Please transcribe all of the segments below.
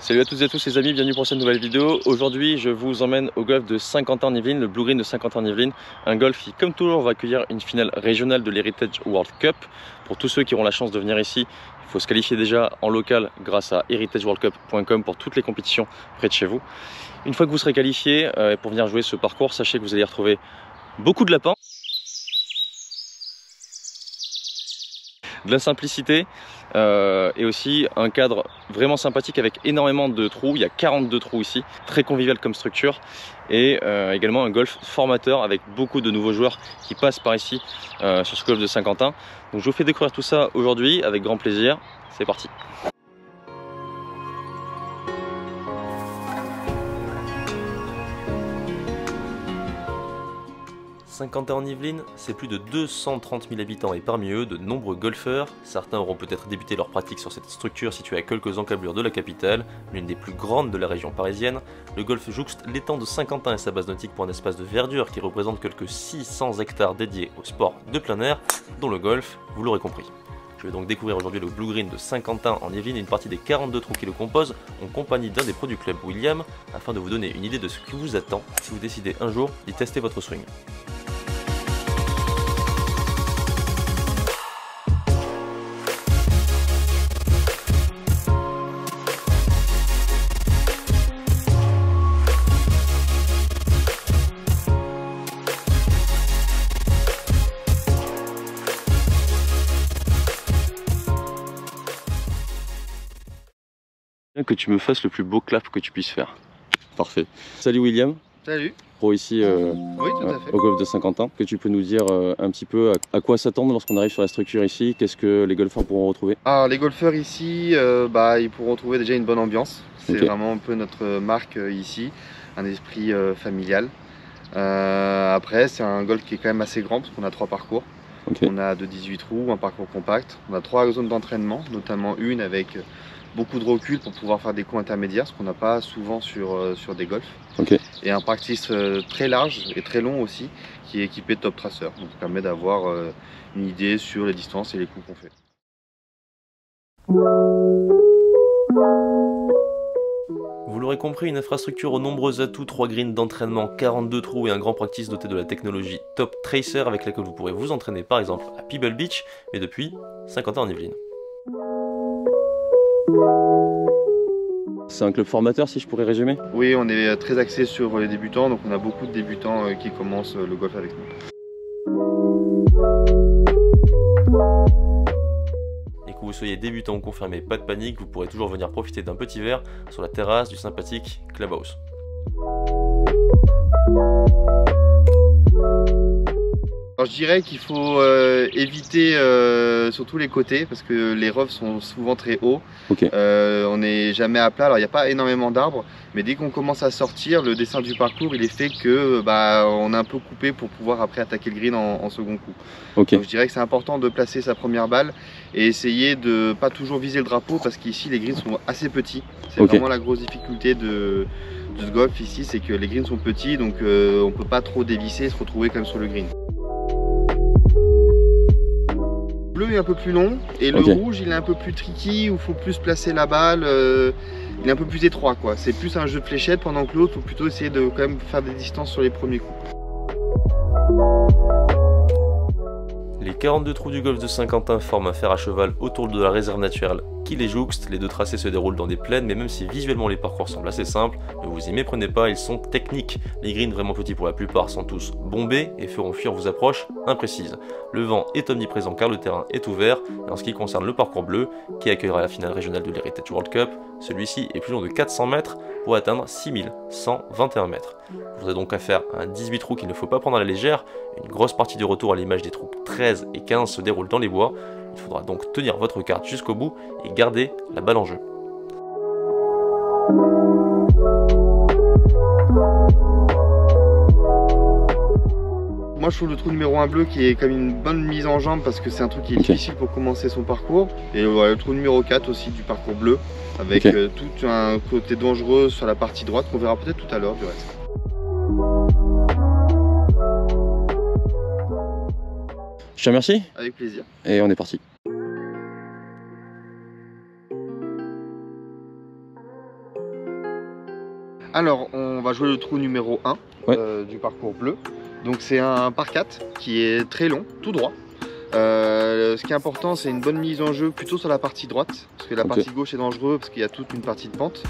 Salut à toutes et à tous les amis, bienvenue pour cette nouvelle vidéo. Aujourd'hui je vous emmène au golf de Saint-Quentin-en-Yvelines, le Blue Green de Saint-Quentin-en-Yvelines. Un golf qui comme toujours va accueillir une finale régionale de l'Heritage World Cup. Pour tous ceux qui auront la chance de venir ici, il faut se qualifier déjà en local grâce à heritageworldcup.com pour toutes les compétitions près de chez vous. Une fois que vous serez qualifié pour venir jouer ce parcours, sachez que vous allez y retrouver beaucoup de lapins, de la simplicité et aussi un cadre vraiment sympathique avec énormément de trous. Il y a 42 trous ici, très convivial comme structure, et également un golf formateur avec beaucoup de nouveaux joueurs qui passent par ici sur ce golf de Saint-Quentin. Donc je vous fais découvrir tout ça aujourd'hui avec grand plaisir. C'est parti. Saint-Quentin-en-Yvelines, c'est plus de 230 000 habitants et parmi eux, de nombreux golfeurs. Certains auront peut-être débuté leur pratique sur cette structure située à quelques encablures de la capitale, l'une des plus grandes de la région parisienne. Le golf jouxte l'étang de Saint-Quentin et sa base nautique pour un espace de verdure qui représente quelques 600 hectares dédiés au sport de plein air, dont le golf, vous l'aurez compris. Je vais donc découvrir aujourd'hui le Blue Green de Saint-Quentin-en-Yvelines et une partie des 42 trous qui le composent en compagnie d'un des pros du club, William, afin de vous donner une idée de ce qui vous attend si vous décidez un jour d'y tester votre swing. Que tu me fasses le plus beau clap que tu puisses faire. Parfait. Salut William. Salut. Pro ici Oui, tout à fait. au golf de Saint-Quentin. Que tu peux nous dire un petit peu à quoi s'attendre lorsqu'on arrive sur la structure ici? Qu'est-ce que les golfeurs pourront retrouver? Alors les golfeurs ici, ils pourront trouver déjà une bonne ambiance. C'est vraiment un peu notre marque ici, un esprit familial. Après c'est un golf qui est quand même assez grand parce qu'on a 3 parcours. On a de 18 trous, un parcours compact. On a 3 zones d'entraînement, notamment une avec beaucoup de recul pour pouvoir faire des coups intermédiaires, ce qu'on n'a pas souvent sur des golfs. Et un practice très large et très long aussi, qui est équipé de top tracer. Donc ça permet d'avoir une idée sur les distances et les coups qu'on fait. Vous l'aurez compris, une infrastructure aux nombreux atouts, 3 greens d'entraînement, 42 trous et un grand practice doté de la technologie Top Tracer avec laquelle vous pourrez vous entraîner par exemple à Pebble Beach, mais depuis Saint-Quentin-en-Yvelines. C'est un club formateur si je pourrais résumer? Oui, on est très axé sur les débutants, donc on a beaucoup de débutants qui commencent le golf avec nous. Et que vous soyez débutant ou confirmé, pas de panique, vous pourrez toujours venir profiter d'un petit verre sur la terrasse du sympathique Clubhouse. Alors, je dirais qu'il faut éviter sur tous les côtés parce que les roughs sont souvent très hauts. On n'est jamais à plat, alors il n'y a pas énormément d'arbres, mais dès qu'on commence à sortir, le dessin du parcours il est fait que on est un peu coupé pour pouvoir après attaquer le green en second coup. Donc je dirais que c'est important de placer sa première balle et essayer de pas toujours viser le drapeau parce qu'ici les greens sont assez petits. C'est vraiment la grosse difficulté de ce golf ici, c'est que les greens sont petits, donc on peut pas trop dévisser et se retrouver comme sur le green. Le bleu est un peu plus long et le rouge il est un peu plus tricky où il faut plus placer la balle, il est un peu plus étroit quoi. C'est plus un jeu de fléchette pendant que l'autre il faut plutôt essayer de quand même faire des distances sur les premiers coups. Les 42 trous du golf de Saint-Quentin forment un fer à cheval autour de la réserve naturelle qui les jouxte. Les deux tracés se déroulent dans des plaines, mais même si visuellement les parcours semblent assez simples, ne vous y méprenez pas, ils sont techniques. Les greens vraiment petits pour la plupart sont tous bombés et feront fuir vos approches imprécises. Le vent est omniprésent car le terrain est ouvert, et en ce qui concerne le parcours bleu, qui accueillera la finale régionale de l'Heritage World Cup, celui-ci est plus long de 400 mètres pour atteindre 6121 mètres. Vous aurez donc affaire à un 18 trous qu'il ne faut pas prendre à la légère. Une grosse partie du retour à l'image des trous 13 et 15 se déroule dans les bois. Il faudra donc tenir votre carte jusqu'au bout et garder la balle en jeu. Moi je trouve le trou numéro 1 bleu qui est comme une bonne mise en jambe parce que c'est un truc qui est difficile pour commencer son parcours. Et le trou numéro 4 aussi du parcours bleu avec tout un côté dangereux sur la partie droite qu'on verra peut-être tout à l'heure du reste. Je te remercie. Avec plaisir. Et on est parti. Alors, on va jouer le trou numéro 1 du parcours bleu. Donc c'est un par 4 qui est très long, tout droit. Ce qui est important, c'est une bonne mise en jeu plutôt sur la partie droite, parce que la partie gauche est dangereuse parce qu'il y a toute une partie de pente.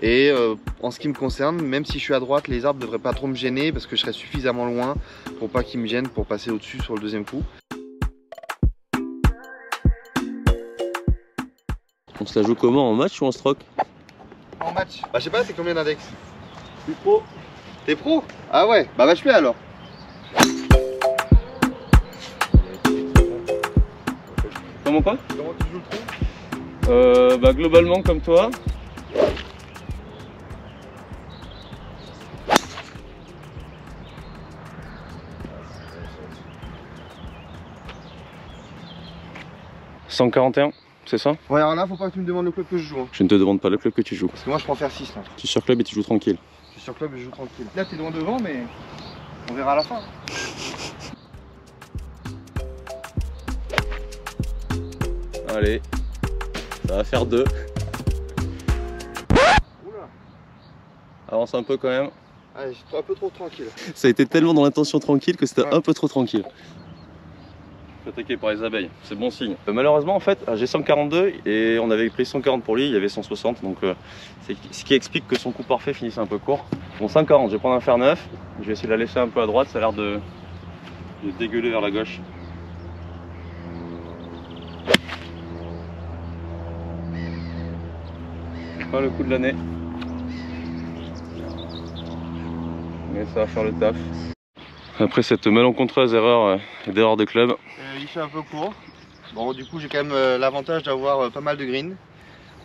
Et en ce qui me concerne, même si je suis à droite, les arbres ne devraient pas trop me gêner parce que je serai suffisamment loin pour pas qu'ils me gênent pour passer au-dessus sur le deuxième coup. On se la joue comment, en match ou en stroke? En match. Bah je sais pas, c'est combien d'index? Je suis pro. T'es pro? Ah ouais, bah match play alors. Comment quoi? Comment tu joues le trou? Bah globalement comme toi. « 141, c'est ça? Ouais, alors là, faut pas que tu me demandes le club que je joue. Hein. Je ne te demande pas le club que tu joues. Parce que moi, je prends faire 6 là. Tu es sur club et tu joues tranquille. Je suis sur club et je joue tranquille. Là, t'es loin devant, mais on verra à la fin. Allez, ça va faire 2. Oula. Avance un peu quand même. Ah, j'étais un peu trop tranquille. Ça a été tellement dans l'intention tranquille que c'était un peu trop tranquille. Attaqué par les abeilles, c'est bon signe. Malheureusement en fait j'ai 142 et on avait pris 140 pour lui, il y avait 160 donc c'est ce qui explique que son coup parfait finissait un peu court. Bon 140, je vais prendre un fer 9, je vais essayer de la laisser un peu à droite, ça a l'air de dégueuler vers la gauche. C'est pas le coup de l'année. Mais ça va faire le taf. Après cette malencontreuse erreur de club. Il fait un peu court. Bon, du coup, j'ai quand même l'avantage d'avoir pas mal de green.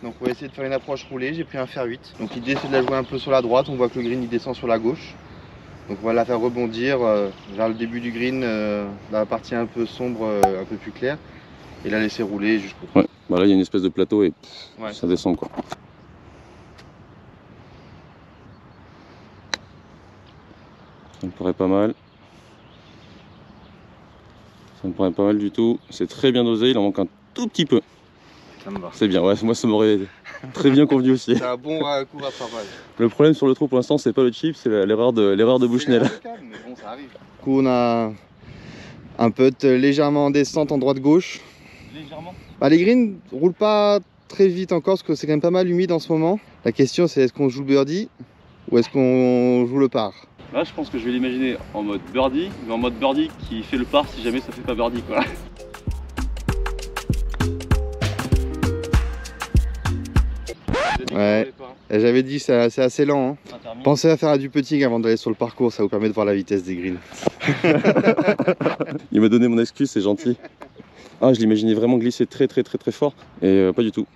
Donc, on va essayer de faire une approche roulée. J'ai pris un fer 8. Donc, l'idée, c'est de la jouer un peu sur la droite. On voit que le green il descend sur la gauche. Donc, on va la faire rebondir vers le début du green, la partie un peu sombre, un peu plus claire. Et la laisser rouler jusqu'au bout. Ouais, bah là, il y a une espèce de plateau et ça descend quoi. Ça me paraît pas mal. Ça me paraît pas mal du tout. C'est très bien dosé, il en manque un tout petit peu. Ça me va. C'est bien, ouais, moi ça m'aurait très bien convenu aussi. C'est un bon coup rattrapage. Le problème sur le trou pour l'instant, c'est pas le chip, c'est l'erreur de Bushnell. Mais bon, ça arrive. Du coup, on a un putt légèrement en descente en droite-gauche. Légèrement. Bah, les greens roulent pas très vite encore parce que c'est quand même pas mal humide en ce moment. La question, c'est est-ce qu'on joue le birdie ou est-ce qu'on joue le par? Là, je pense que je vais l'imaginer en mode birdie, mais en mode birdie qui fait le par si jamais ça fait pas birdie quoi. Ouais, j'avais dit c'est assez lent. Hein. Pensez à faire du putting avant d'aller sur le parcours, ça vous permet de voir la vitesse des greens. Il m'a donné mon excuse, c'est gentil. Ah, je l'imaginais vraiment glisser très fort et pas du tout.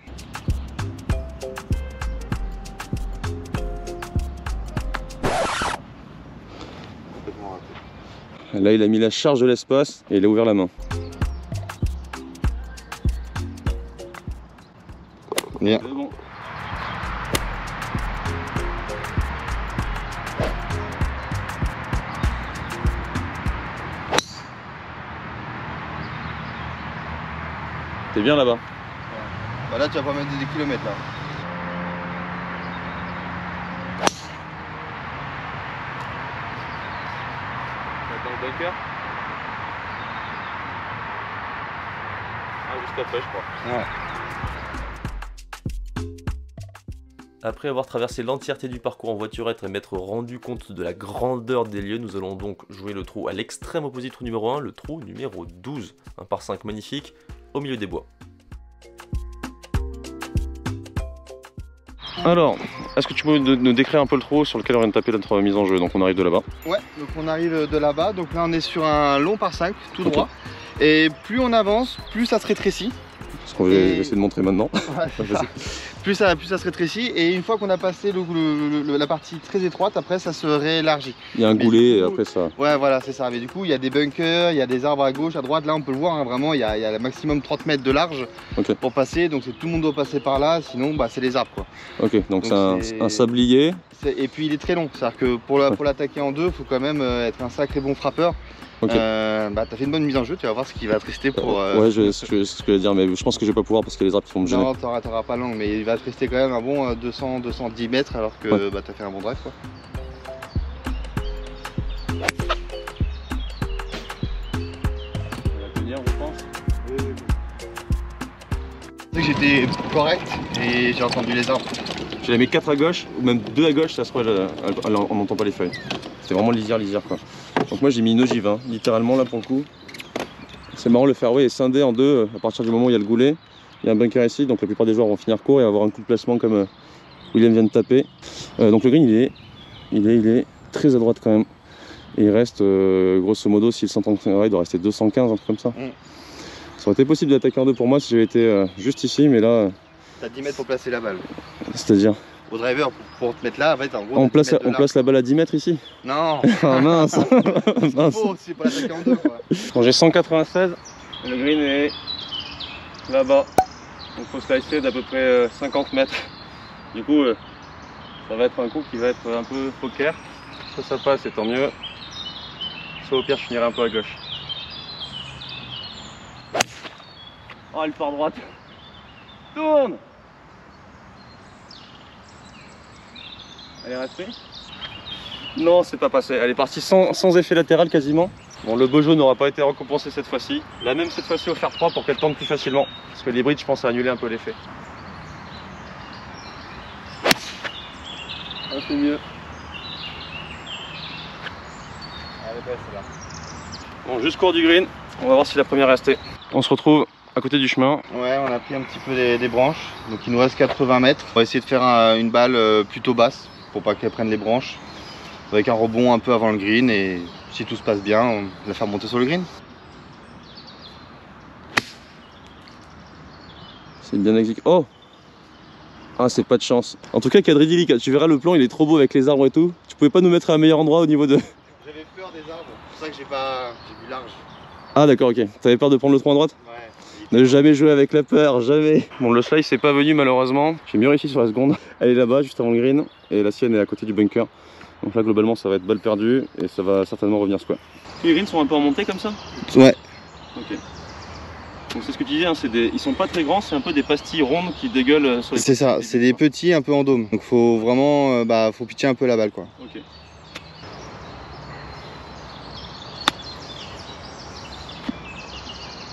Là, il a mis la charge de l'espace et il a ouvert la main. Bien. C'est bon. T'es bien là-bas. Bah là, tu vas pas mettre des kilomètres là. Dans le bunker. Ah, juste après, je crois. Ouais. Après avoir traversé l'entièreté du parcours en voiturette et m'être rendu compte de la grandeur des lieux, nous allons donc jouer le trou à l'extrême opposé du trou numéro 1, le trou numéro 12. Un par 5 magnifique, au milieu des bois. Alors, est-ce que tu peux nous décrire un peu le trou sur lequel on vient de taper notre mise en jeu? Donc on arrive de là-bas. Ouais, donc on arrive de là-bas, donc là on est sur un long par 5, tout droit. Et plus on avance, plus ça se rétrécit. Ce qu'on va essayer de montrer maintenant. Ouais, plus ça se rétrécit et une fois qu'on a passé la partie très étroite, après ça se réélargit. Il y a un goulet et après ça... Ouais voilà, c'est ça. Mais du coup il y a des bunkers, il y a des arbres à gauche, à droite. Là on peut le voir, hein, vraiment il y a le maximum 30 mètres de large pour passer. Donc tout le monde doit passer par là, sinon bah, c'est les arbres quoi. Ok, donc c'est un sablier. Et puis il est très long, c'est-à-dire que pour l'attaquer en deux, il faut quand même être un sacré bon frappeur. Okay. Bah t'as fait une bonne mise en jeu, tu vas voir ce qui va te rester pour... Ouais, c'est ce que je voulais dire, mais je pense que je vais pas pouvoir parce qu'il y a les arbres qui vont me gêner. Non, t'auras pas long, mais il va te rester quand même un bon 200-210 mètres alors que bah, t'as fait un bon drive quoi. J'étais correct et j'ai entendu les arbres. J'en ai mis 4 à gauche, ou même 2 à gauche, ça se trouve, on n'entend pas les feuilles. C'était vraiment lisière quoi. Donc moi j'ai mis une ogive, hein, littéralement là pour le coup. C'est marrant, le fairway est scindé en deux à partir du moment où il y a le goulet. Il y a un bunker ici, donc la plupart des joueurs vont finir court et avoir un coup de placement comme William vient de taper. Donc le green il est très à droite quand même. Et il reste grosso modo, s'il s'entend, il doit rester 215, un truc comme ça. Ça aurait été possible d'attaquer en deux pour moi si j'avais été juste ici, mais là... T'as 10 mètres pour placer la balle. C'est-à-dire au driver pour te mettre là, en fait, en gros... On place la balle à 10 mètres ici? Non. Ah mince. C'est pour l'attaquer en deux, quoi. Bon, j'ai 196, le green est là-bas. Donc faut slicer d'à peu près 50 mètres. Du coup, ça va être un coup qui va être un peu poker. Soit ça passe et tant mieux. Soit au pire je finirai un peu à gauche. Oh, elle part droite. Tourne. Elle est restée? Non, c'est pas passé. Elle est partie sans effet latéral quasiment. Bon, le bojo n'aura pas été récompensé cette fois-ci. La même cette fois-ci au fer 3 pour qu'elle tente plus facilement. Parce que les bridges, je pense, à annuler un peu l'effet. Ah, c'est mieux. Elle est belle celle-là. Bon, juste court du green. On va voir si la première est restée. On se retrouve à côté du chemin. Ouais, on a pris un petit peu des branches. Donc il nous reste 80 mètres. On va essayer de faire une balle plutôt basse pour pas qu'elle prenne les branches. Avec un rebond un peu avant le green et si tout se passe bien, on va la faire monter sur le green. C'est bien exécuté. Oh! Ah, c'est pas de chance. En tout cas, Kadridili, tu verras le plan, il est trop beau avec les arbres et tout. Tu pouvais pas nous mettre à un meilleur endroit au niveau de... J'avais peur des arbres, c'est pour ça que j'ai vu large. Ah d'accord, ok. T'avais peur de prendre le trou à droite? Ouais. Ne jamais jouer avec la peur, jamais. Bon, le slice c'est pas venu malheureusement. J'ai mieux réussi sur la seconde. Elle est là-bas, juste avant le green. Et la sienne est à côté du bunker. Donc là, globalement, ça va être balle perdue. Et ça va certainement revenir square. Les greens sont un peu en montée comme ça? Ouais. Ok. Donc c'est ce que tu disais, hein, ils sont pas très grands, c'est un peu des pastilles rondes qui dégueulent sur les... C'est ça, c'est des petits un peu en dôme. Donc faut vraiment, faut pitcher un peu la balle quoi. Ok.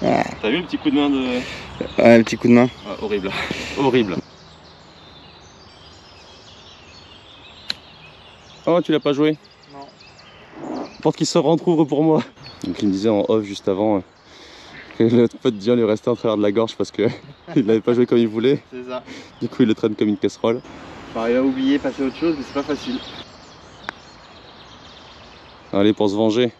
Ah. T'as vu le petit coup de main de... Ouais, le petit coup de main. Ah, horrible. Horrible. Oh, tu l'as pas joué? Non. Porte qui se rentrouvre pour moi. Donc il me disait en off juste avant que le pote Dion lui restait en travers de la gorge parce que il l'avait pas joué comme il voulait. C'est ça. Du coup il le traîne comme une casserole. Il a oublié passer à autre chose mais c'est pas facile. Allez, pour se venger.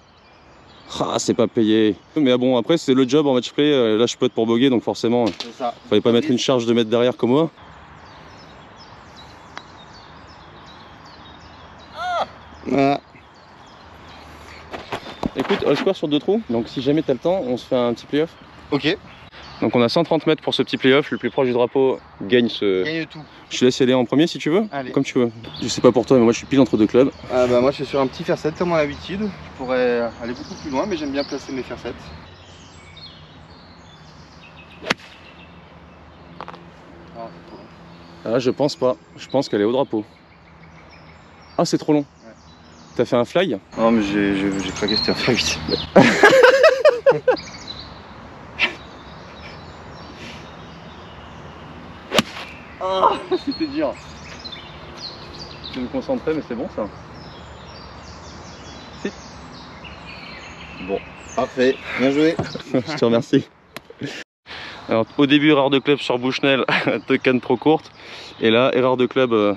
Ah, c'est pas payé. Mais bon, après c'est le job en match play. Là je putt pour boguer donc forcément ça. Fallait pas mettre une charge de mètre derrière comme moi. Voilà. Écoute, all square sur 2 trous, donc si jamais t'as le temps, on se fait un petit playoff. Ok. Donc on a 130 mètres pour ce petit playoff, le plus proche du drapeau gagne ce... Gagne tout. Je te laisse y aller en premier si tu veux. Allez. Comme tu veux. Je sais pas pour toi, mais moi je suis pile entre deux clubs. Ah bah moi je suis sur un petit fer 7 comme à l'habitude. Je pourrais aller beaucoup plus loin mais j'aime bien placer mes fer 7. Ah, je pense pas. Je pense qu'elle est au drapeau. Ah, c'est trop long. Ouais. T'as fait un fly? Non mais j'ai craqué, c'était un fer 8. Ah, c'était dur. Je me concentrais, mais c'est bon ça. Si. Bon. Parfait, bien joué. Je te remercie. Alors, au début, erreur de club sur Bushnell, canne trop courte. Et là, erreur de club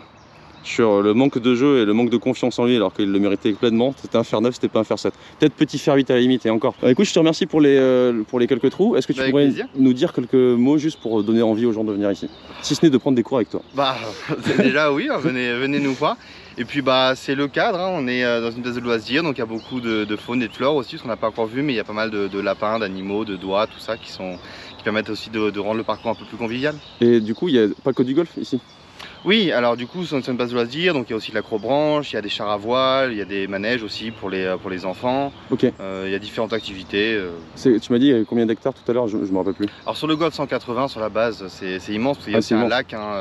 sur le manque de jeu et le manque de confiance en lui, alors qu'il le méritait pleinement. C'était un fer 9, c'était pas un fer 7. Peut-être petit fer 8 à la limite, et encore. Alors, écoute, je te remercie pour les quelques trous. Est-ce que tu pourrais nous dire quelques mots juste pour donner envie aux gens de venir ici? Si ce n'est de prendre des cours avec toi. Bah, déjà oui, hein, venez nous voir. Et puis bah c'est le cadre, hein. On est dans une base de loisirs, donc il y a beaucoup de faune et de flore aussi, ce qu'on n'a pas encore vu, mais il y a pas mal de lapins, d'animaux, de doigts, tout ça qui permettent aussi de rendre le parcours un peu plus convivial. Et du coup, il n'y a pas que du golf ici? Oui, alors du coup, c'est une base de loisirs, donc il y a aussi de l'acrobranche, il y a des chars à voile, il y a des manèges aussi pour les enfants. Ok. Il y a différentes activités. Tu m'as dit combien d'hectares tout à l'heure, je me rappelle plus. Alors sur le golf 180, sur la base, c'est immense, parce qu'il y a aussi un lac, hein,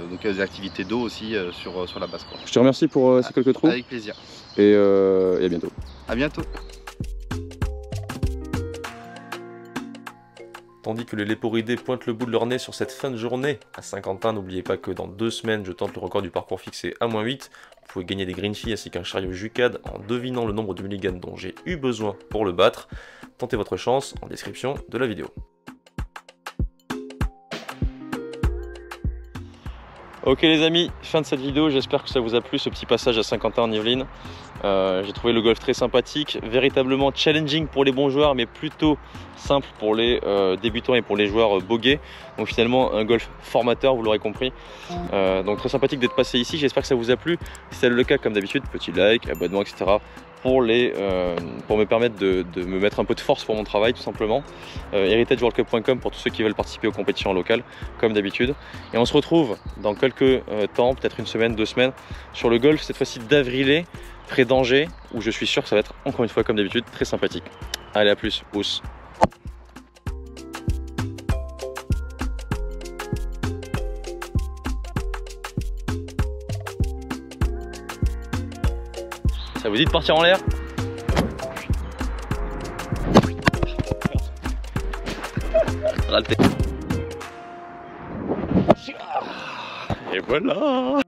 donc il y a des activités d'eau aussi sur la base, quoi. Je te remercie pour ces quelques trous. Avec plaisir. Et à bientôt. À bientôt. Tandis que les léporidés pointent le bout de leur nez sur cette fin de journée à Saint-Quentin, n'oubliez pas que dans 2 semaines, je tente le record du parcours fixé à -8. Vous pouvez gagner des green fees ainsi qu'un chariot Jucade en devinant le nombre de mulligans dont j'ai eu besoin pour le battre. Tentez votre chance en description de la vidéo. Ok les amis, fin de cette vidéo, j'espère que ça vous a plu ce petit passage à Saint-Quentin en Yvelines. J'ai trouvé le golf très sympathique, véritablement challenging pour les bons joueurs mais plutôt simple pour les débutants et pour les joueurs bogués. Donc finalement un golf formateur, vous l'aurez compris. Donc très sympathique d'être passé ici, j'espère que ça vous a plu. Si c'est le cas, comme d'habitude, petit like, abonnement, etc. pour me permettre de me mettre un peu de force pour mon travail tout simplement. heritageworldcup.com pour tous ceux qui veulent participer aux compétitions locales comme d'habitude. Et on se retrouve dans quelques temps, peut-être une semaine, 2 semaines, sur le golf cette fois-ci d'Avrilé, près d'Angers, où je suis sûr que ça va être encore une fois comme d'habitude très sympathique. Allez, à plus, pouce. Ça vous dit de partir en l'air? Raté. Et voilà.